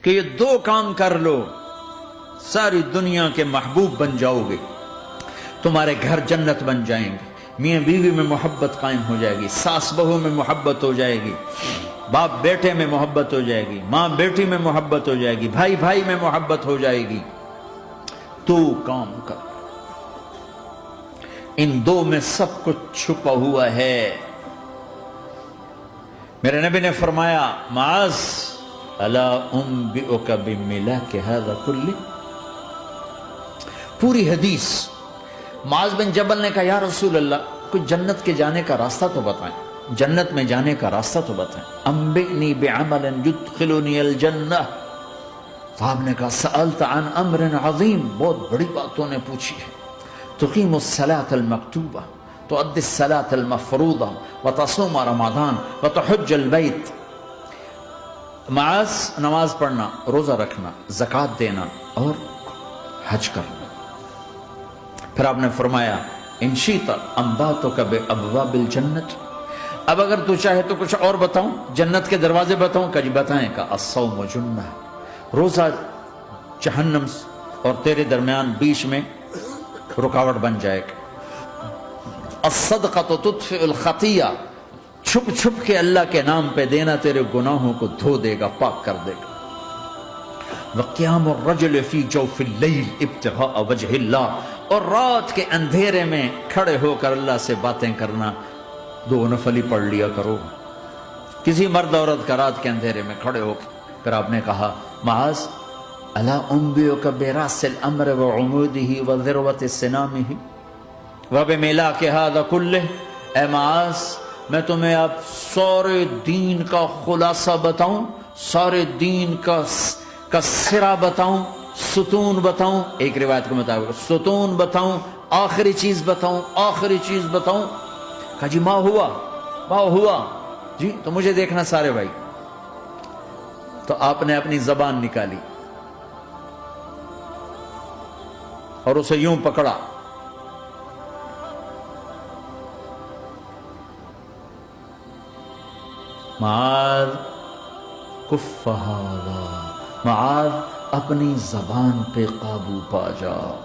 کہ یہ دو کام کر لو ساری دنیا کے محبوب بن جاؤ گے، تمہارے گھر جنت بن جائیں گے، میاں بیوی میں محبت قائم ہو جائے گی، ساس بہو میں محبت ہو جائے گی، باپ بیٹے میں محبت ہو جائے گی، ماں بیٹی میں محبت ہو جائے گی، بھائی بھائی میں محبت ہو جائے گی۔ دو کام کر، ان دو میں سب کچھ چھپا ہوا ہے۔ میرے نبی نے فرمایا معاذ الا انبئک بملاک ھذا کلہ، پوری حدیث معاذ بن جبل نے کہا یا رسول اللہ کوئی جنت کے جانے کا راستہ تو بتائیں، جنت میں جانے کا راستہ تو بتائیں، انبئنی بعمل یدخلنی الجنہ۔ صاحب نے کہا سألت عن امر عظیم، بہت بڑی باتوں نے پوچھی ہے، تقیم الصلاة المکتوبہ، تؤدی الصلاة المفروضہ، وتصوم رمضان، وتحج البیت۔ معاذ نماز پڑھنا، روزہ رکھنا، زکوٰۃ دینا اور حج کرنا۔ پھر آپ نے فرمایا ان شئت انبأتک بابواب الجنت، اب اگر تو چاہے تو کچھ اور بتاؤں، جنت کے دروازے بتاؤں؟ کہ جی بتائیں۔ کہ الصوم جنہ، روزہ جہنم اور تیرے درمیان بیچ میں رکاوٹ بن جائے گا۔ الصدقۃ تطفئ الخطیہ، چھپ چھپ کے اللہ کے نام پہ دینا تیرے گناہوں کو دھو دے گا، پاک کر دے گا۔ وقیام الرجل فی جوف اللیل ابتغاء وجہ اللہ، اور رات کے اندھیرے میں کھڑے ہو کر اللہ سے باتیں کرنا، دو نفل ہی پڑھ لیا کرو۔ کسی مرد عورت کا رات کے اندھیرے میں کھڑے ہو کے، پھر آپ نے کہا معاذ الا انبئک براس الامر وعمودہ وذروۃ سنامہ وبملاک ھذا کلہ، اے معاذ میں تمہیں اب سارے دین کا خلاصہ بتاؤں، سارے دین کا سرا بتاؤں، ستون بتاؤں، ایک روایت کے مطابق ستون بتاؤں، آخری چیز بتاؤں، آخری چیز بتاؤں؟ کہا جی ما ہوا جی، تو مجھے دیکھنا سارے بھائی۔ تو آپ نے اپنی زبان نکالی اور اسے یوں پکڑا، معاذ کف ھذا، معاذ اپنی زبان پہ قابو پا جا،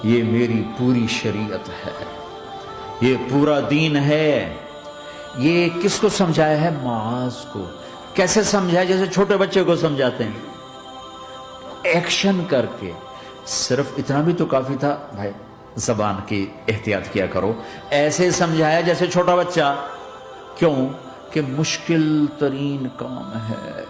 یہ میری پوری شریعت ہے، یہ پورا دین ہے۔ یہ کس کو سمجھایا ہے؟ معاذ کو۔ کیسے سمجھایا؟ جیسے چھوٹے بچے کو سمجھاتے ہیں، ایکشن کر کے۔ صرف اتنا بھی تو کافی تھا بھائی، زبان کی احتیاط کیا کرو۔ ایسے سمجھایا جیسے چھوٹا بچہ۔ کیوں؟ کہ مشکل ترین کام ہے،